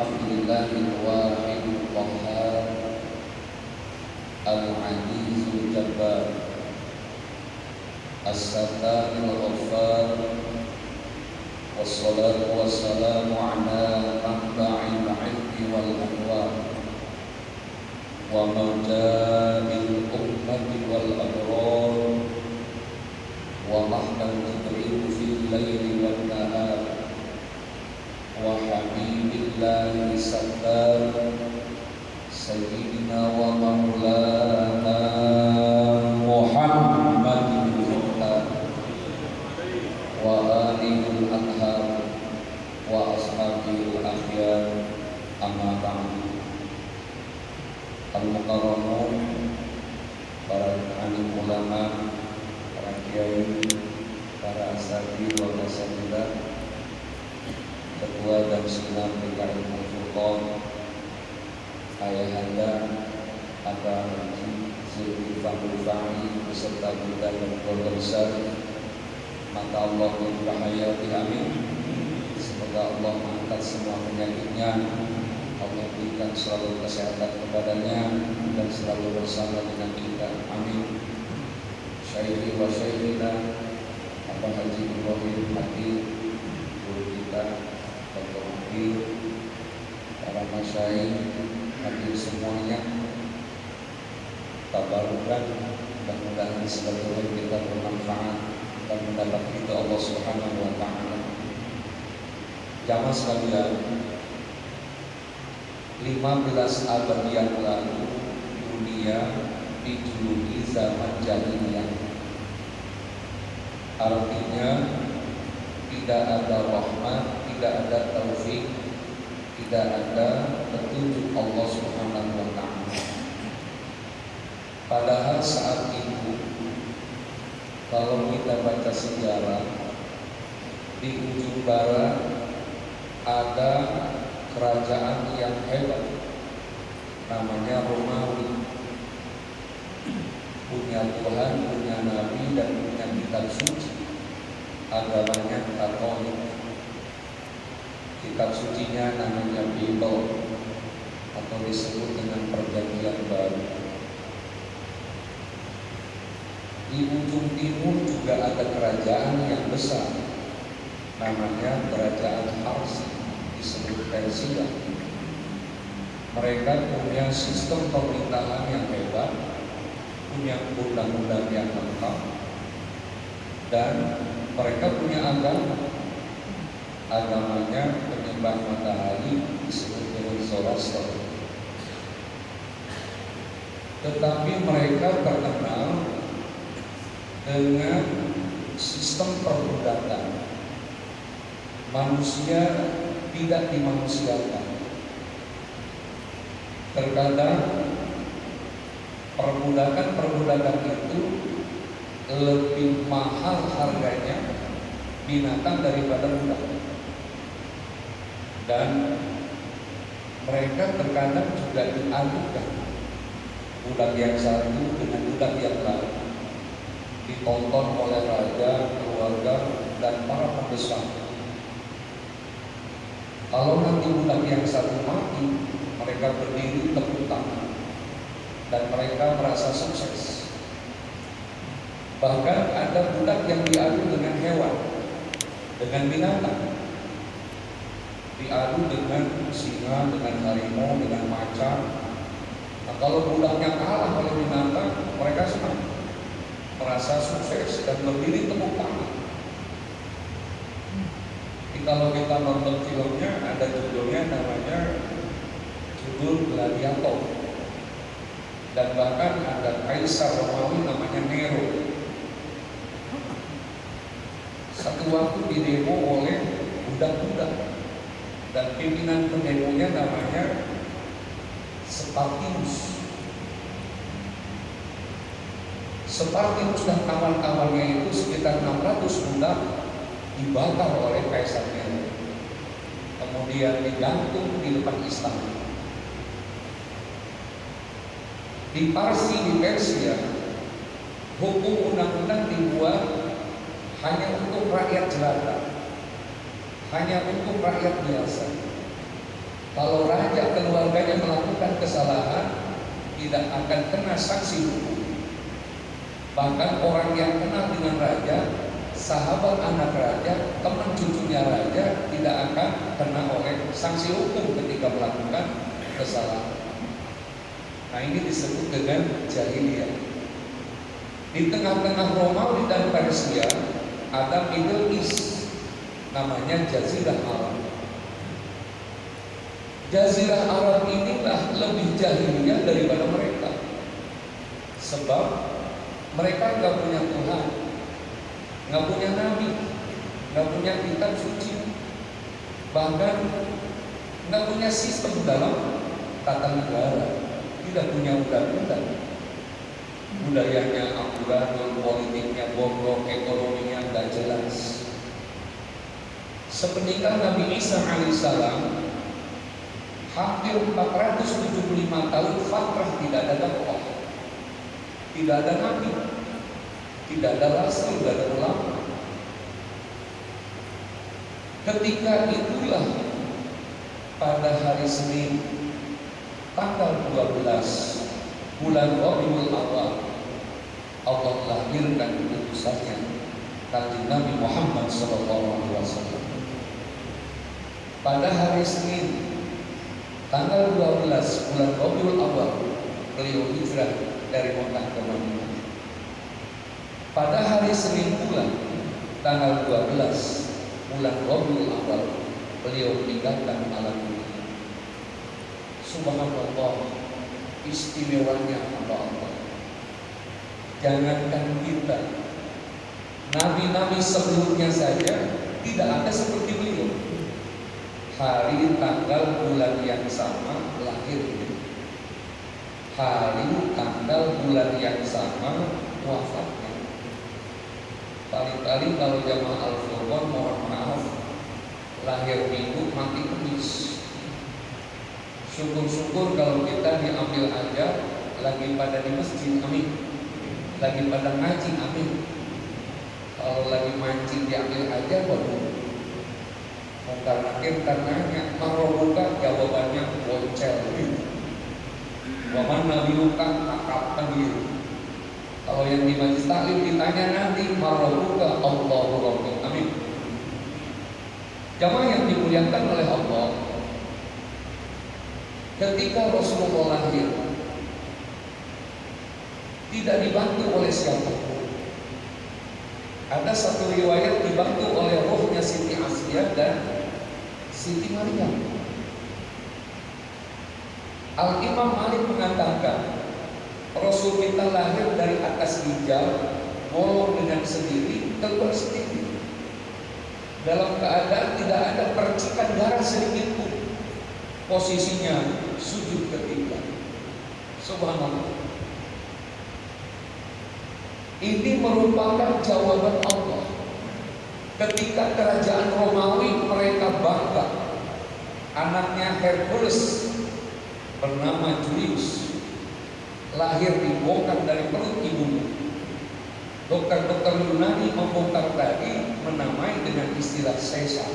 Alhamdulillahil wahidil qahhar al-azizul jabbar as-sattarul ghaffar wassalatu wassalamu ala manba'il ilmi wal anwar wa marja'il ummati wal abrar wa mahkam jibril fil laili wan nahar wa habibillahi sattar sayyidina wa maulana Muhammadin wa alihil anhar wa ashabil akhyar amma ba'du. Al-mukarramun, para alim ulama, para kiai, para ashabi wal asatidzah, ketua dan senam PKI Furqan, ayahanda Abah Haji Zulkifli Fahmi beserta kita dan keluarga besar, maka Allah berhayati amin. Semoga Allah mengangkat semua penyakitnya, Allah berikan selalu kesehatan kepadanya dan selalu bersama dengan kita, amin. Syaikhina wa syaikhina Abah Haji Ibrahim Hadir, guru kita, Dr. Hadir, para masyayikh hadir semuanya, tabarukan, mudah-mudahan seluruh kita bermanfaat dan mendapat ridha Allah Subhanahu wa taala. Jamaah sekalian, 15 abad yang lalu dunia dijuluki zaman jahiliyah. Artinya tidak ada rahmat, tidak ada taufik, tidak ada petunjuk Allah Subhanahu wa taala. Padahal saat itu kalau kita baca sejarah, di ujung barat ada kerajaan yang hebat namanya Romawi, punya Tuhan, punya Nabi dan punya kitab suci. Agamanya Katolik, kitab sucinya namanya Bible atau disebut dengan Perjanjian Baru. Di ujung timur juga ada kerajaan yang besar namanya Kerajaan Parsi, disebut Persia. Mereka punya sistem pemerintahan yang hebat, punya undang-undang yang lengkap, dan mereka punya agamanya penyembah matahari, disebut dengan Zoroaster. Tetapi mereka terkenal dengan sistem perbudakan. Manusia tidak dimanusiakan. Terkadang perbudakan itu lebih mahal harganya binatang daripada budak. Dan mereka terkadang juga diadukan, budak yang satu dengan budak yang lain, ditonton oleh raja, keluarga, dan para pembesar. Kalau nanti budak yang satu mati, mereka berdiri tepuk tangan dan mereka merasa sukses. Bahkan ada budak yang diadu dengan hewan, dengan binatang, diadu dengan singa, dengan harimau, dengan macan. Nah, kalau budaknya kalah oleh binatang, mereka senang, merasa sukses dan berdiri tepuk tangan. Kalau kita nonton filmnya, ada judulnya namanya judul Gladiator, dan bahkan ada kaisar Romawi namanya Nero. Satu waktu didemo oleh budak-budak dan pimpinan pendemonya namanya Spartacus. Spartacus dan kawan-kawannya itu sekitar 600 budak dibakar oleh kaisar Nero, kemudian digantung di depan istana. Di Parsi, di Persia, hukum undang-undang dibuat hanya untuk rakyat jelata, hanya untuk rakyat biasa. Kalau raja keluarganya melakukan kesalahan, tidak akan kena sanksi hukum. Bahkan orang yang kenal dengan raja, sahabat anak raja, teman cucunya raja, tidak akan kena oleh sanksi hukum ketika melakukan kesalahan. Nah, ini disebut dengan jahiliyah. Di tengah-tengah Romawi dan Persia ada Middle East, namanya Jazirah Arab. Jazirah Arab inilah lebih jahiliyah daripada mereka. Sebab mereka nggak punya Tuhan, nggak punya Nabi, nggak punya kitab suci, bahkan nggak punya sistem dalam tata negara, tidak punya undang-undang. Budayanya amburadul, politiknya bobrok, ekonominya nggak jelas. Sepeninggal Nabi Isa alaihissalam, hampir 475 tahun fatrah tidak ada dakwah, tidak ada nabi, tidak ada rasul, tidak ada ulama. Ketika itulah pada hari Senin tanggal 12 bulan Rabiul Awal, Allah lahirkan utusannya Kanjeng Nabi Muhammad SAW. Pada hari Senin tanggal 12 bulan Rabiul Awal, beliau hijrah dari Mekah ke Madinah. Pada hari Senin pula tanggal 12 bulan Rabiul Awal, beliau meninggalkan alam dunia. Subhanallah, istimewanya Allah. Jangankan kita, nabi-nabi sebelumnya saja tidak ada seperti beliau. Hari, tanggal, bulan yang sama lahirnya, hari, tanggal, bulan yang sama wafatnya. Kali-kali kalau jamaah Al-Furqan, mohon maaf, lahir Minggu mati Kamis. Syukur-syukur kalau kita diambil aja lagi pada di masjid, amin. Lagi pada ngaji, amin. Kalau lagi mancing diambil aja, baru karenanya marobuka, jawabannya boncel. Waman nabi luka kapan gitu. Kalau yang di majlis taklim ditanya nanti marobuka, Allahu Rabbi, amin. Jamaah yang dimuliakan oleh Allah, ketika Rasulullah lahir tidak dibantu oleh siapapun. Ada satu riwayat dibantu oleh rohnya Siti Asiyah dan Siti Maryam. Al-Imam Malik mengatakan Rasul kita lahir dari atas ginjal, bolong dengan sendiri, keluar sendiri, dalam keadaan tidak ada percikan darah sedikit pun. Posisinya sujud ketiga. Subhanallah. Ini merupakan jawaban Allah. Ketika kerajaan Romawi mereka bangga, anaknya Hercules bernama Julius lahir dibongkar dari perut ibunya. Dokter-dokter Yunani membongkar tadi menamai dengan istilah Caesar.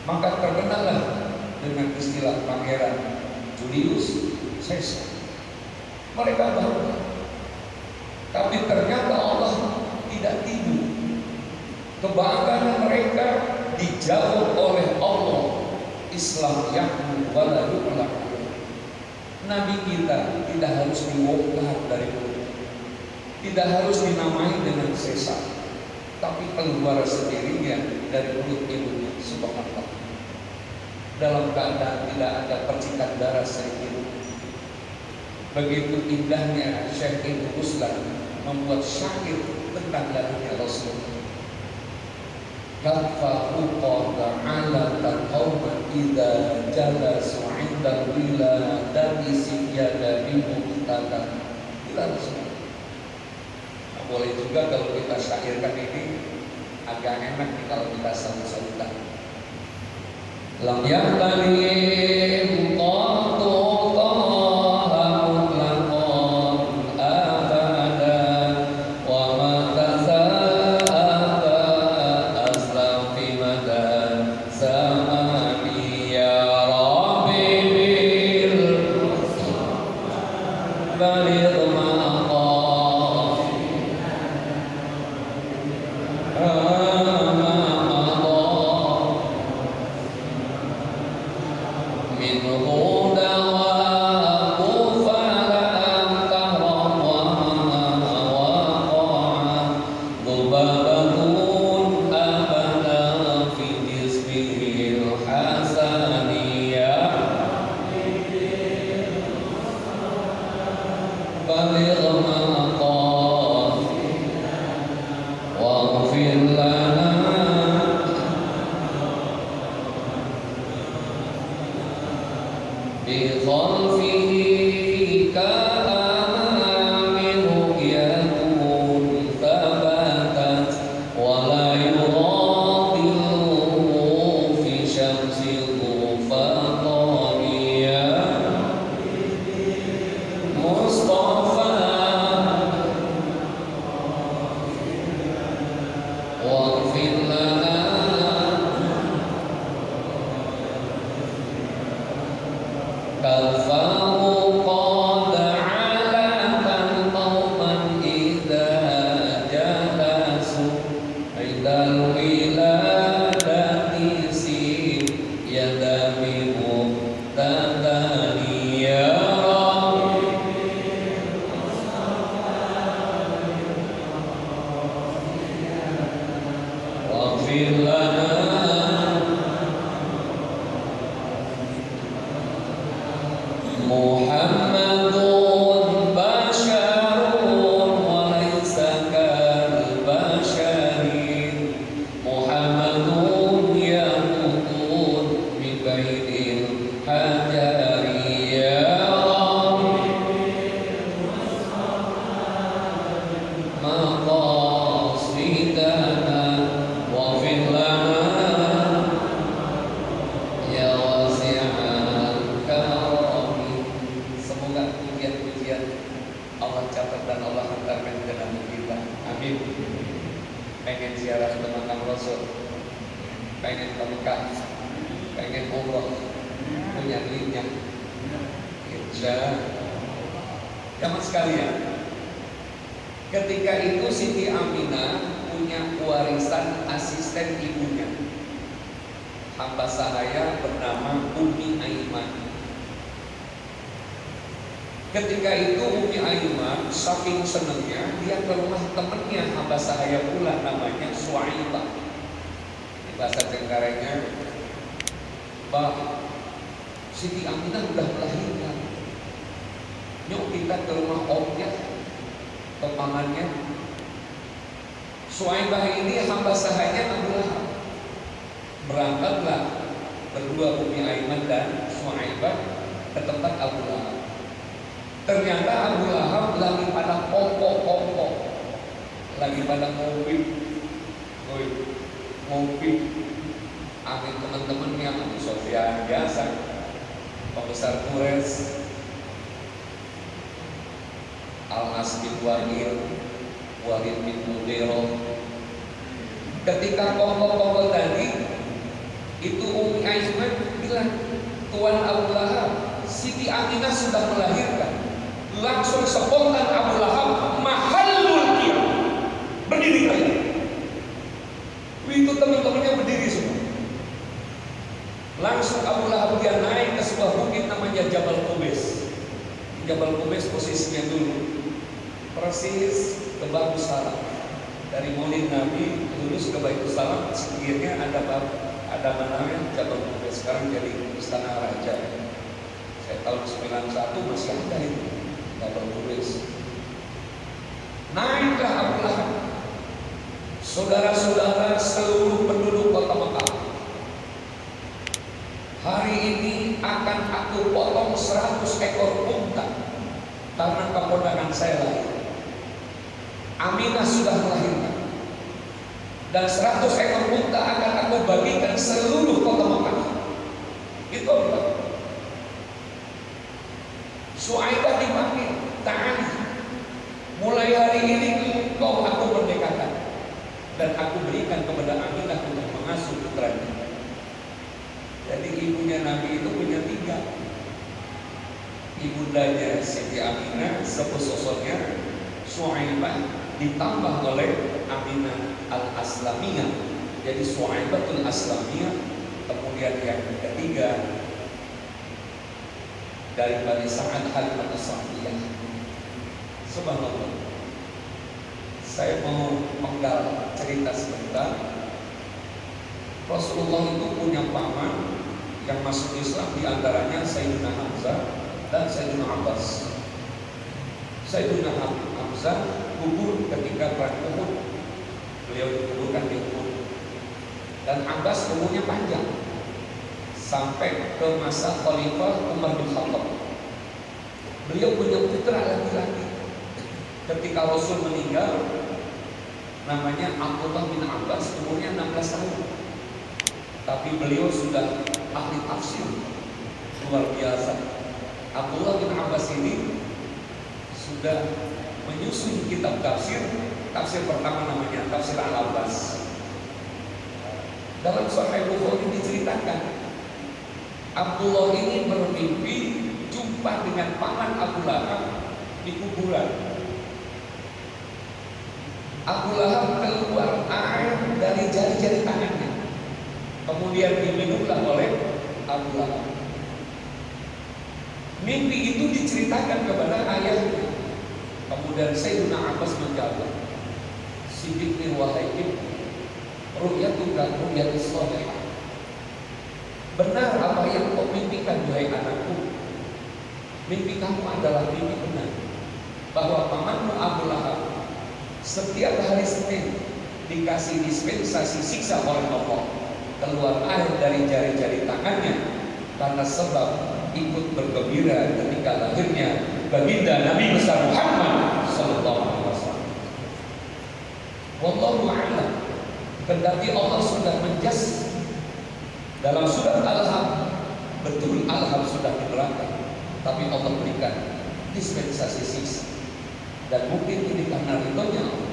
Maka terkenallah dengan istilah Pangeran Julius Caesar. Mereka bangga. Tapi ternyata Allah tidak tidur. Kebanggaan mereka dijawab oleh Allah. Islam yakmu wala yu'lam. Nabi kita tidak harus dibongkar dari mulut, tidak harus dinamai dengan Caesar, tapi keluar sendirinya dari mulut ibunya. Subhanallah. Dalam keadaan tidak ada percikan darah sedikit. Begitu indahnya Syekh Ibnu Ruslan membuat syair tentang lahirnya Rasul. Kafahu qada ala taqawma idza jalasu 'inda wila dan isiyyada bimuqtada. Ila Rasul. Nah, boleh juga kalau kita syairkan ini agak enak nih kalau kita salut-salutan. Lam yaqtalim qatu Ya Ketika itu Umi Aiman saking senangnya dia ke rumah temannya hamba sahaya pula namanya Suaibah. Di bahasa Cengkarengnya, "Bah, Siti Aminah udah melahirkan. Yuk kita ke rumah omnya, ke pamannya." Suaibah ini hamba sahaya Abu Lahab. Berangkatlah berdua Umi Aiman dan Suaibah ke tempat Abu Lahab. Ternyata Abu Lahab lagi pada pompo-pompo, lagi pada ngopi. Amin teman-temannya Abu Sofyan biasa, pembesar Quraisy, Al-As bin Wa'il, Walid bin Mughirah. Ketika pompo-pompo tadi, itu Umi Aiman bilang, "Tuan Abu Lahab, Siti Aminah sudah melahirkan." Langsung spontan Abu Lahab mahallul qiyam, berdiri lagi. Itu teman-temannya berdiri semua. Langsung Abu Lahab dia naik ke sebuah bukit namanya Jabal Qubais. Jabal Qubais posisinya dulu persis ke Baitul Salam. Dari Maulid Nabi lulus ke Baitul Salam, sekiranya ada namanya Jabal Qubais, sekarang jadi Istana Raja. Saya tahun 91 masih ada itu Jabal Qubais. Naiklah Abu Lahab, saudara-saudara seluruh penduduk kota Mekah, hari ini akan aku potong 100 ekor unta karena keponakan saya lahir. Aminah sudah melahirkan, dan 100 ekor unta akan aku bagikan seluruh kota Mekah. Itu apa? Suaibah dipanggil, "Ta'ali, mulai hari ini kau aku merdekakan dan aku berikan kepada Aminah untuk mengasuh putranya." Jadi ibunya Nabi itu punya 3. Ibundanya Siti Aminah, sepususnya Suaibah, ditambah oleh Aminah Al-Aslamiyah. Jadi Suaibatul Aslamiyah. Kemudian yang ketiga dari Bani Sa'ad Halimah As-Sa'diyah. Subhanallah. Saya mau menggal cerita sebentar. Rasulullah itu punya paman yang masuk Islam, diantaranya Sayyidina Hamzah dan Sayyidina Abbas. Sayyidina Hamzah gugur ketika perang Uhud, beliau dikuburkan di Uhud. Dan Abbas umurnya panjang sampai ke masa Khalifah Umar bin Khattab. Beliau punya putra laki-laki. Ketika Rasul meninggal, namanya Abdullah bin Abbas, umurnya 16 tahun. Tapi beliau sudah ahli tafsir luar biasa. Abdullah bin Abbas ini sudah menyusun kitab tafsir. Tafsir pertama namanya Tafsir Al-Abbas. Dalam Sahih Bukhari diceritakan, Abdullah ini bermimpi jumpa dengan paman Abu Lahab di kuburan. Abu Lahab keluar air dari jari-jari tangannya, kemudian diminumlah oleh Abu Lahab. Mimpi itu diceritakan kepada ayahnya. Kemudian Sayyidina Abbas menjawab, "Siddiqni wahai ibu, ru'yatuka ru'yatus shalihah." Benar apa yang kau mimpikan wahai anakku. Mimpi kamu adalah mimpi benar. Bahwa pamanmu Abu Lahab setiap hari Senin dikasih dispensasi siksa oleh Allah, keluar air dari jari-jari tangannya karena sebab ikut bergembira ketika lahirnya baginda Nabi besar Muhammad sallallahu alaihi wasallam. Wallahu a'lam. Kendati Allah sudah menjas dalam surat Al-Hab, betul Al-Hab sudah di neraka, tapi Allah berikan dispensasi siksa. Dan mungkin ini karena ridhonya Allah.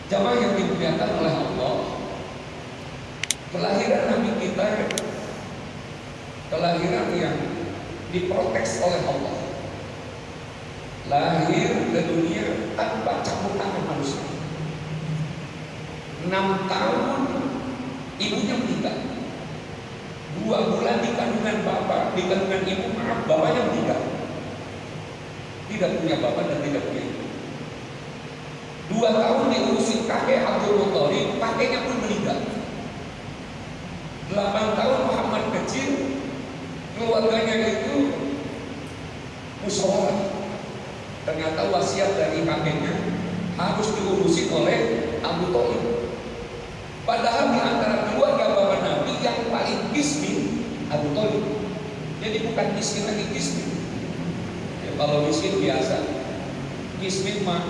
Jamaah yang dimuliakan oleh Allah, kelahiran Nabi kita kelahiran yang diprotes oleh Allah. Lahir ke dunia tanpa campur tangan manusia. 6 tahun ibunya meninggal. 2 bulan di kandungan bapak, di kandungan ibu, bapaknya meninggal. Tidak punya bapak dan tidak punya ibu. 2 tahun diurusin kakek Abdul Muthalib, kakeknya pun meninggal. 8 tahun Muhammad kecil, keluarganya itu musyawarah. Ternyata wasiat dari kakeknya harus diurusin oleh Abu Thalib. Padahal di antara keluarga bapak Nabi yang paling miskin Abu Thalib. Jadi bukan miskin lagi, miskin. Ya, kalau miskin biasa, miskin mah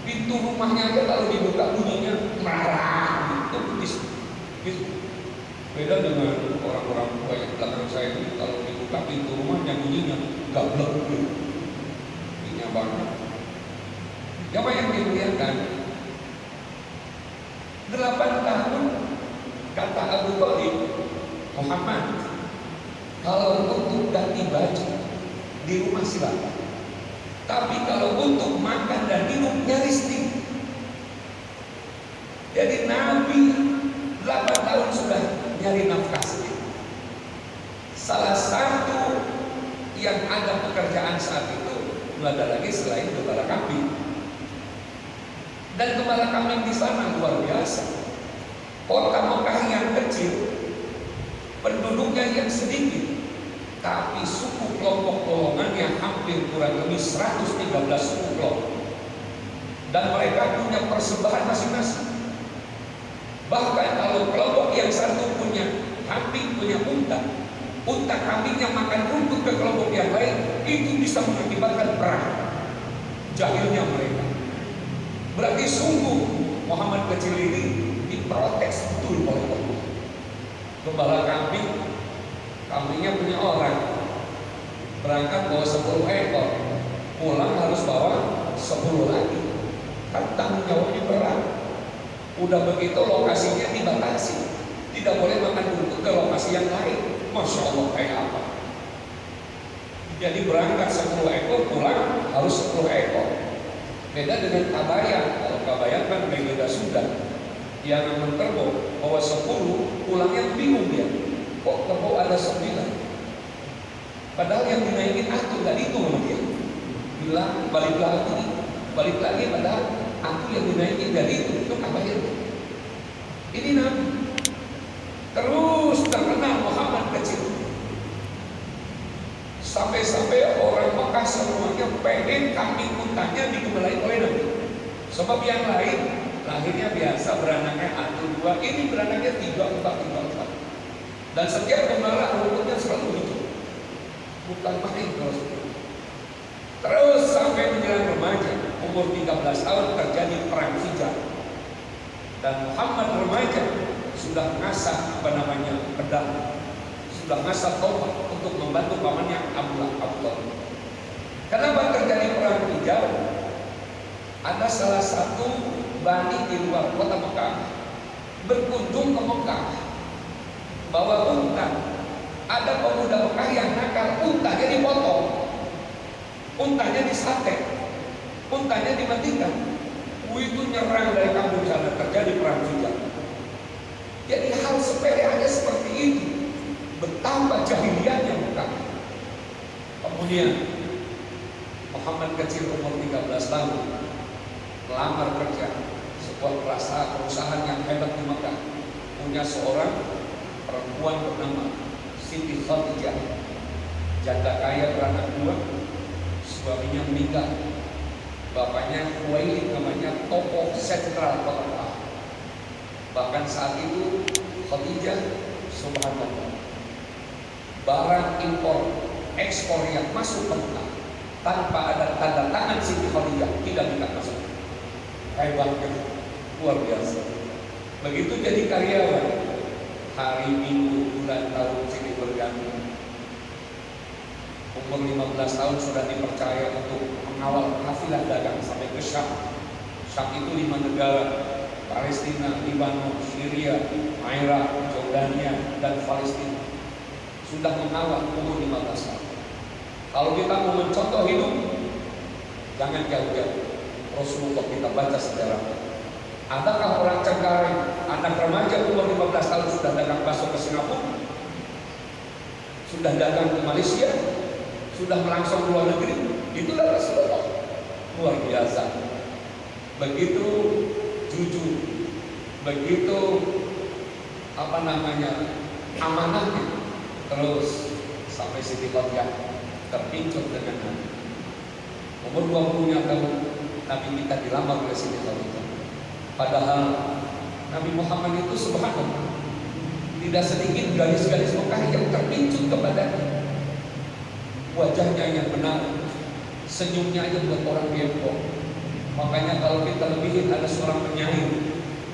pintu rumahnya aja kalau dibuka bunyinya marah. Itu miskin. Beda dengan orang-orang tua yang belakang saya ini, kalau dibuka pintu rumahnya bunyinya gablek gitu. Bunyinya banget. Siapa yang dimuliakan? 8 tahun kata Abu Thalib, Muhammad, kalau untuk ganti baju di rumah silakan. Tapi kalau untuk makan dan minum nyaris tinggi. Jadi Nabi 8 tahun sudah nyari nafkah sendiri. Salah satu yang ada pekerjaan saat itu tidak ada lagi selain gembala kambing. Dan gembala kambing di sana luar biasa. Kota Mekah yang kecil, penduduknya yang sedikit, tapi suku kelompok golongan yang hampir kurang lebih 113 suku kelompok. Dan mereka punya persembahan masing-masing. Bahkan kalau kelompok yang satu punya kambing, punya unta kambingnya makan rumput ke kelompok yang lain, itu bisa mengakibatkan perang. Jahilnya mereka. Berarti sungguh Muhammad kecil ini diprotes betul oleh Allah. Gembala kambingnya punya orang, berangkat bawa 10 ekor, pulang harus bawa 10 lagi. Kan tanggung jawabnya berat. Udah begitu lokasinya dibatasi, tidak boleh makan rumput ke lokasi yang lain. Masya Allah, kayak apa? Jadi berangkat 10 ekor, pulang harus 10 ekor. Beda dengan kabayan. Kalau kabayan kan beda sudah. Yang menterbo bawa 10, pulangnya bingung dia. Kok kerbau ada 9? Padahal yang dinaikin aku nggak itu sama dia. Bilang balik lagi padahal aku yang dinaikin dari itu apa itu? Ini Nabi. Terus terkenal Muhammad kecil. Sampai-sampai orang Mekah semuanya pengen kambing untanya digembalain oleh Nabi. Sebab yang lain lahirnya biasa, beranaknya 1, 2, ini beranaknya 3, 4. Dan setiap gembala rumputnya selalu hijau. Bukan main kalau seperti. Terus sampai menjelang remaja, umur 13 tahun terjadi perang Hijaz. Dan Muhammad remaja sudah ngasah pedang, sudah ngasah tombak untuk membantu pamannya Abu Talib. Kenapa terjadi perang Hijaz? Ada salah satu bani di luar kota Mekah berkunjung ke Mekah bawa unta. Ada pemuda Mekah yang nakal, untanya dipotong, untanya disate, untanya dimatikan. Itu nyerang dari kampung sana, terjadi perang Hijaz. Jadi hal sepele aja seperti itu, betapa jahiliyahnya Mekah. Kemudian Muhammad kecil umur 13 tahun melamar kerja sebuah perusahaan yang hebat di Mekah, punya seorang perempuan bernama Siti Khadijah, janda kaya beranak 2, suaminya meninggal, bapaknya Khuwailid namanya tokoh sentral kota Mekah. Bahkan saat itu Khadijah, subhanallah, barang impor ekspor yang masuk ke Mekah tanpa ada tanda tangan Siti Khadijah tidak bisa masuk. Hebatnya luar biasa. Begitu jadi karyawan, hari, minggu, bulan, tahun Siti berganti. Umur 15 tahun sudah dipercaya untuk mengawal kafilah dagang sampai ke Syam. Syam itu 5 negara: Palestina, Libanon, Syria, Irak, Jordania, dan Palestina. Sudah mengawal umur 15 tahun. Kalau kita mau mencontoh hidup, jangan jauh-jauh. Rasulullah kita baca sejarah. Adakah orang Cengkareng, anak remaja umur 15 tahun sudah dagang bakso ke Singapura? Sudah dagang ke Malaysia? Sudah melangsung ke luar negeri? Itulah Rasulullah. Luar biasa. Begitu jujur, begitu amanahnya. Terus sampai Siti Khadijah terpincut dengan Nabi. Umur 20 tahun Nabi kita dilamar oleh Siti Khadijah. Padahal Nabi Muhammad itu subhanallah tidak sedikit gadis-gadis Mekah yang terpincut kepadanya. Wajahnya yang benar, senyumnya aja buat orang gempok. Makanya kalau kita lebihin, ada seorang penyair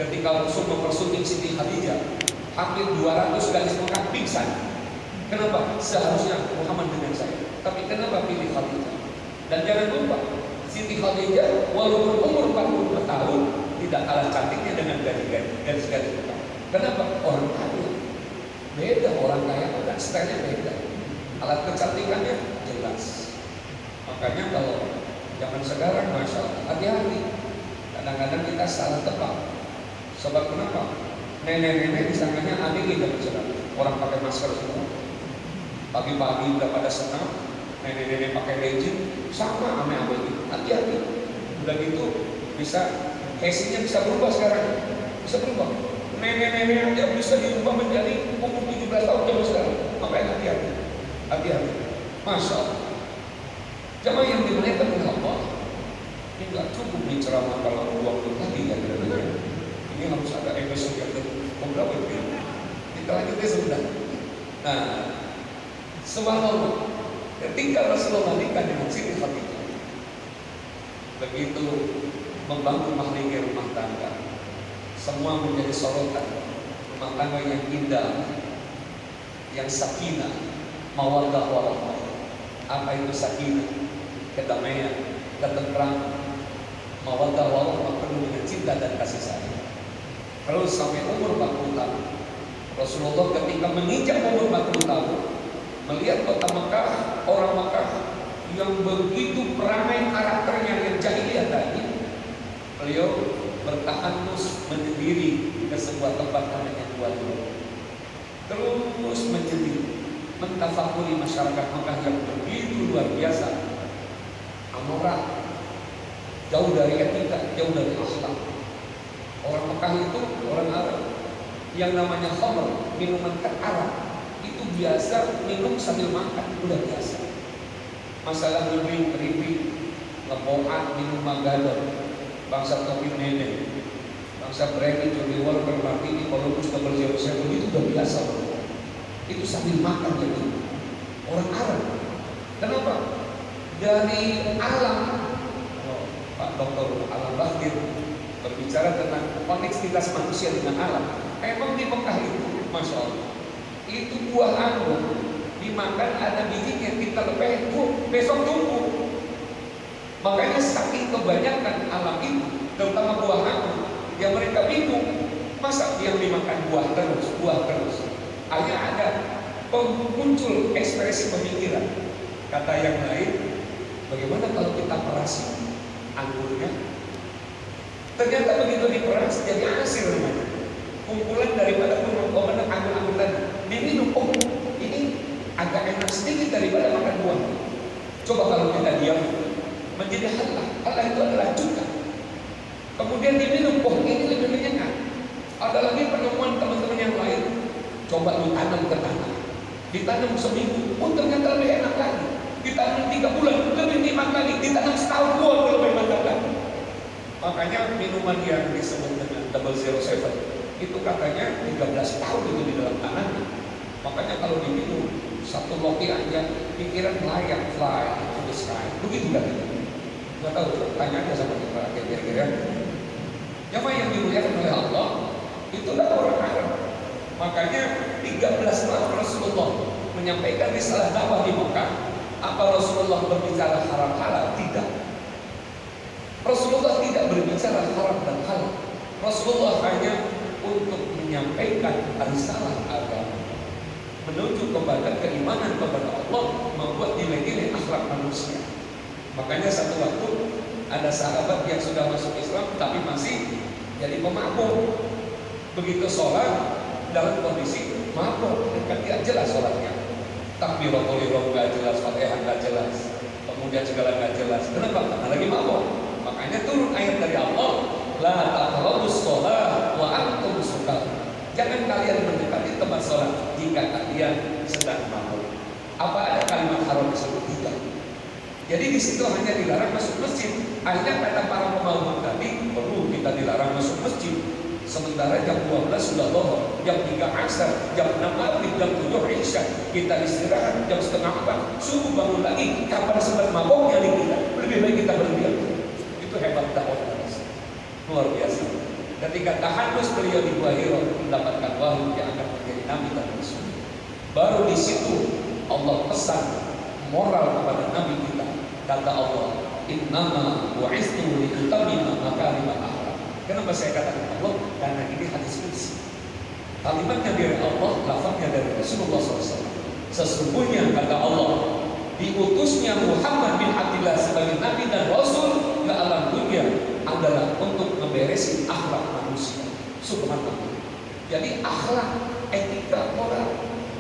ketika Rasul mempersunting Siti Khadijah, hampir 200 gadis Mekah pingsan. Kenapa? Seharusnya Muhammad dengan saya, tapi kenapa pilih Khadijah? Dan jangan lupa, Siti Khadijah walaupun umur 42 tahun tidak kalah cantiknya dengan gadis-gadis Mekah. Kenapa? Orang kaya. Beda orang kaya, dan stylenya beda. Alat kecantikannya jelas. Makanya kalau zaman sekarang, masya Allah, hati-hati. Kadang-kadang kita salah tebak. Sebab kenapa? Nenek-nenek disangkanya aneh zaman sekarang. Orang pakai masker semua. Pagi-pagi udah pada senang. Nenek-nenek pakai legging, sama ame-ame gitu. Hati-hati. Udah gitu bisa casingnya bisa berubah sekarang. Bisa berubah. Nenek-nenek aja bisa diubah menjadi umur 17 tahun zaman sekarang. Makanya hati-hati. Hati-hati. Masya Allah. Jamaah yang dimuliakan oleh Allah, ini nggak cukup nih ceramah kalau 20 lagi ya benar-benar. Ini harus ada episode yang berapa itu? Kita lanjutnya sudah. Nah, subhanallah, ketika Rasulullah nikah dengan Siti Khadijah, begitu membangun mahligai rumah tangga, semua menjadi sorotan. Rumah tangga yang indah, yang sakinah, mawaddah warahmah. Apa itu sakinah? Kedamaian, ketentraman, mawaddah warahmah, penuh dengan cinta dan kasih sayang. Terus sampai umur 40 tahun, Rasulullah ketika menginjak umur 40 tahun, melihat kota Mekah, orang Mekah yang begitu ramai karakternya yang jahiliyah tadi, beliau bertahanus menyendiri ke sebuah tempat namanya Gua. Terus menyendiri. mentafakuri masyarakat Mekah yang begitu luar biasa, amarah, jauh dari etika, jauh dari akhlak. Orang Mekah itu orang Arab, yang namanya khamr, minuman Arab itu biasa minum sambil makan, udah biasa. Masalah lebih keripik, lepoan, minum magadon, bangsa topi nenek, bangsa brandy, Johnny Walker, Martini, Columbus, Double 07 itu udah biasa. Itu sambil makan jadi orang Arab. Kenapa? Dari alam, Pak Dr. Alam Bakir berbicara tentang koneksitas manusia dengan alam. Emang di Mekah itu, Masya Allah, itu buah anggur dimakan ada bijinya, kita lepeh, besok tumbuh. Makanya saking kebanyakan alam itu, terutama buah anggur yang mereka bingung, masa yang dimakan buah terus. Hanya ada muncul ekspresi pemikiran. Kata yang lain, bagaimana kalau kita perasi anggurnya? Ternyata begitu diperas jadi asir namanya. Kumpulan daripada anggur-anggur tadi diminum. Oh, ini agak enak sedikit daripada makan buah. Coba kalau kita diam, menjadi halah. Halah itu adalah cuka. Kemudian diminum. Oh, ini lebih menyengat. Ada lagi penemuan teman-teman yang lain. Coba ditanam ke tanah. Ditanam seminggu. Oh, ternyata lebih enak lagi. Ditanam 3 bulan, lebih nikmat lagi. Ditanam setahun, lebih mantap lagi. Makanya minuman yang disebut dengan Double 07 itu katanya 13 tahun itu di dalam tanahnya. Makanya kalau diminum satu loki aja, pikiran melayang, fly to the sky. Begitu kan? Nggak tahu, tanya aja sama kita kira-kira. Jamaah yang dimuliakan oleh Allah, itulah orang Arab. Makanya 13 tahun Rasulullah menyampaikan risalah dakwah di Mekah. Apa Rasulullah berbicara haram halal? Tidak. Rasulullah tidak berbicara haram dan halal. Rasulullah hanya untuk menyampaikan risalah agama, menuju kepada keimanan kepada Allah, membuat nilai-nilai akhlak manusia. Makanya satu waktu ada sahabat yang sudah masuk Islam tapi masih jadi pemabuk. Begitu sholat dalam kondisi mabuk, kan tidak jelas sholatnya. Takbiratul ihram nggak jelas, Fatihah nggak jelas, kemudian segala nggak jelas. Kenapa? Karena lagi mabuk. Makanya turun ayat dari Allah, la taqrabus shalah wa antum sukar. Jangan kalian mendekati tempat sholat jika kalian sedang mabuk. Apa ada kalimat haram disebut? Tidak. Jadi di situ hanya dilarang masuk masjid. Akhirnya kata para pemabuk tadi, perlu kita dilarang masuk masjid. Sementara jam 12 sudah lohor, jam 3 asar, jam 6 maghrib, jam 7 isya. Kita istirahat jam setengah 4, subuh bangun lagi. Kapan sempat maboknya nih kita? Lebih baik kita berdiam. Itu hebat dakwah luar biasa. Ketika tahanus beliau di Gua Hira mendapatkan wahyu yang akan menjadi nabi dan rasul. Baru di situ Allah pesan moral kepada nabi kita. Kata Allah, innama bu'istu liutammima makarimal akhlaq. Kenapa saya katakan Allah? Karena ini hadis qudsi. Kalimatnya dari Allah, lafaznya dari Rasulullah SAW. Sesungguhnya kata Allah, diutusnya Muhammad bin Abdullah sebagai nabi dan rasul ke alam dunia adalah untuk memberesin akhlak manusia. Subhanallah. Jadi akhlak, etika, moral.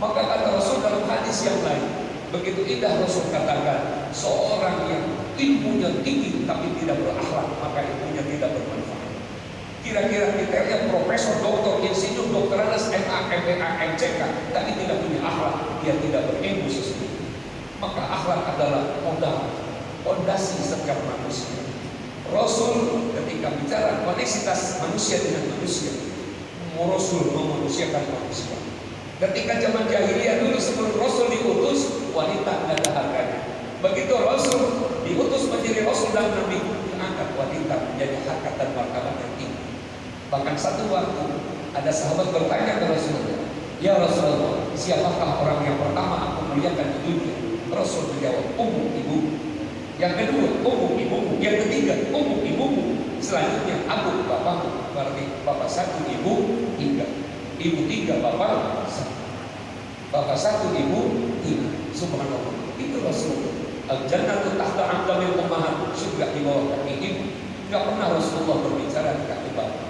Maka kata Rasul dalam hadis yang lain, begitu indah Rasul katakan, seorang yang ilmunya tinggi tapi tidak berakhlak, maka ilmunya tidak bermanfaat. Kira-kira kriteria profesor, doktor, insinyur, doktoralis, MA, MPA, MCK, tapi tidak punya akhlak, dia tidak berilmu sesungguhnya. Maka akhlak adalah modal, fondasi setiap manusia. Rasul ketika bicara koneksitas manusia dengan manusia, Rasul memanusiakan manusia. Ketika zaman jahiliyah dulu sebelum Rasul diutus, wanita tidak ada harganya. Begitu Rasul diutus menjadi Rasul dan Nabi, diangkat wanita menjadi harkat dan martabat yang tinggi. Bahkan satu waktu ada sahabat bertanya ke Rasulullah, ya Rasulullah, siapakah orang yang pertama aku muliakan di dunia? Rasul menjawab, ibu. Yang kedua, ibumu. Yang ketiga, ibumu. Selanjutnya, abu, bapakmu. Berarti bapak satu, ibu tiga. Ibu tiga, bapak satu. Bapak satu, ibu tiga. Subhanallah. Itu Rasulullah. Al-jannatu tahta aqdamil ummahat. Surga di bawah kaki ibu. Tidak pernah Rasulullah berbicara di kaki bapak.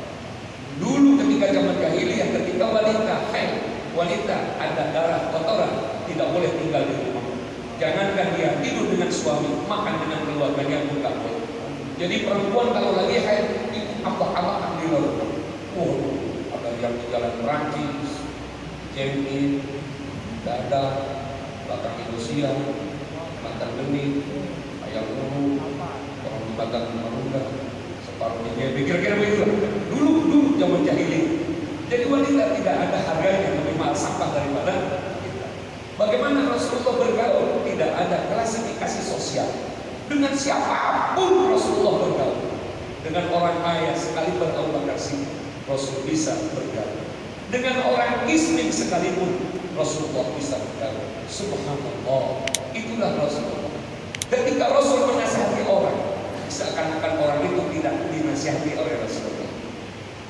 Dulu ketika zaman jahiliyah, ketika wanita haid, wanita ada darah kotoran, tidak boleh tinggal di rumah. Jangankan dia tidur dengan suami, makan dengan keluarganya pun tak boleh. Jadi perempuan kalau lagi haid itu ambak-ambakan di luar rumah. Ada yang di jalan Perancis, jengin, dada, belakang Indonesia, mantan benih, ayam ulu, orang di Batang Marunda, separuhnya dia kira-kira begitu. Dulu zaman jahiliyah. Jadi wanita tidak ada harganya lebih mahal sampah daripada kita. Bagaimana Rasulullah bergaul? Tidak ada klasifikasi sosial. Dengan siapapun Rasulullah bergaul. Dengan orang kaya sekalipun Abu Bakar Siddiq, Rasul bisa bergaul. Dengan orang miskin sekalipun Rasulullah bisa bergaul. Subhanallah, itulah Rasulullah. Ketika Rasul menasihati orang, seakan-akan orang itu tidak dinasihati oleh Rasulullah.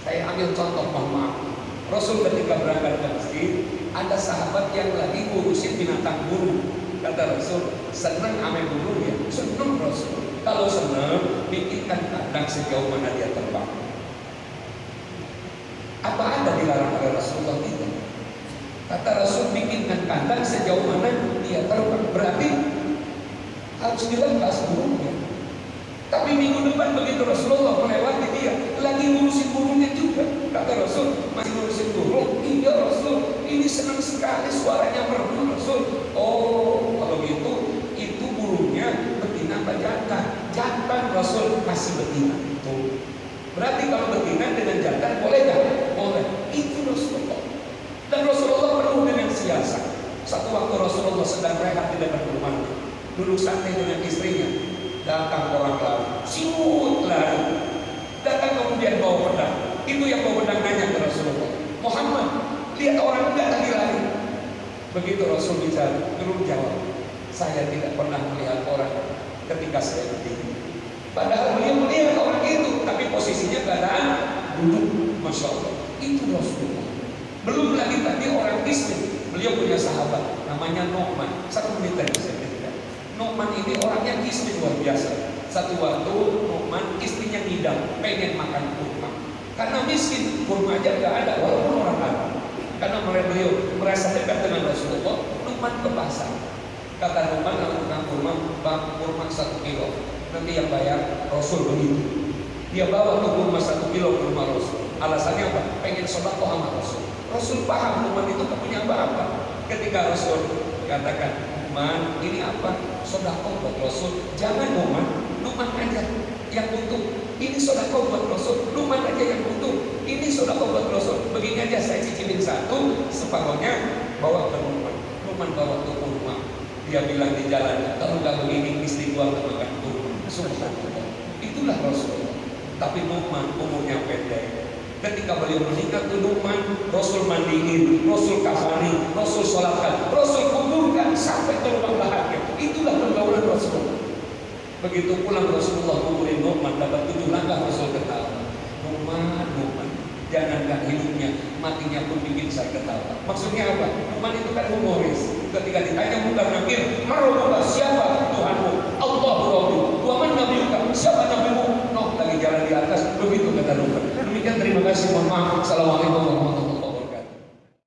Saya ambil contoh, maaf. Rasul ketika berangkat ke masjid, ada sahabat yang lagi ngurusin binatang burung. Kata Rasul, senang ame burung ya? Senang Rasul. Kalau senang, bikinkan kandang sejauh mana dia terbang. Apa ada dilarang oleh Rasulullah itu? Kata Rasul, bikinkan kandang sejauh mana dia terbang. Berarti harus dilepas burungnya. Tapi minggu depan begitu Rasulullah melewati dia, lagi ngurusin burungnya juga. Kata Rasul, masih ngurusin burung? Iya Rasul, ini senang sekali suaranya merdu Rasul. Oh, kalau gitu, itu burungnya betina apa jantan? Jantan Rasul kasih betina. Tuh. Berarti kalau betina dengan jantan boleh gak? Boleh. Itu Rasulullah. Dan Rasulullah penuh dengan siasat. Satu waktu Rasulullah sedang rehat di depan rumahnya, duduk santai dengan istrinya. Datang orang lain, simut lari. Datang kemudian bawa pedang. Itu yang bawa pedang nanya ke Rasulullah, Muhammad, lihat orang enggak tadi lari? Begitu Rasul bicara, belum jawab. Saya tidak pernah melihat orang ketika saya berdiri. Padahal beliau melihat orang itu, tapi posisinya keadaan duduk. Masya Allah, itu Rasulullah. Belum lagi tadi orang miskin. Beliau punya sahabat, namanya Nu'man. 1 menit tadi saya cerita. Nu'man ini orangnya kismin luar biasa. Satu waktu Nu'man istrinya ngidam, pengen makan kurma. Karena miskin, kurma aja gak ada, walaupun orang kaya. Karena beliau merasa dekat dengan Rasulullah, Nu'man ke pasar. Kata Nu'man, kalau tukang kurma, bang, kurma 1 kilo. Nanti yang bayar Rasul begitu. Dia bawa ke kurma 1 kilo ke rumah Rasul. Alasannya apa? Pengen sedekah sama Rasul. Rasul paham Nu'man itu tak punya apa-apa. Ketika Rasul katakan, Nu'man, ini apa? Sedekah buat Rasul. Jangan Nu'man aja yang butuh. Ini sedekah buat Rasul. Nu'man aja yang butuh. Ini sedekah buat Rasul. Begini aja, saya cicipin 1, separuhnya bawa ke Nu'man. Nu'man bawa ke kurma. Dia bilang di jalan, kalau nggak begini istri gua nggak makan kurma. Subhanallah. Itulah Rasulullah. Tapi Nu'man umurnya pendek. Ketika beliau meninggal ke Nu'man, Rasul mandiin, Rasul kafani, Rasul sholatkan, Rasul kuburkan sampai ke lubang laharnya. Itulah pergaulan Rasulullah. Begitu pulang Rasulullah kuburin Nu'man, dapat 7 langkah Rasul ketawa. Nu'man, jangankan hidupnya, matinya pun bikin saya ketawa. Maksudnya apa? Nu'man itu kan humoris. Ketika ditanya Munkar Nakir, "Marabbuka, siapa Tuhanmu?" "Allahu Rabbi." "Wa man nabiyuka?" "Siapa nabimu?" Noh lagi jalan di atas, begitu kata Nu'man. Demikian, terima kasih, mohon maaf. Assalamualaikum warahmatullahi wabarakatuh.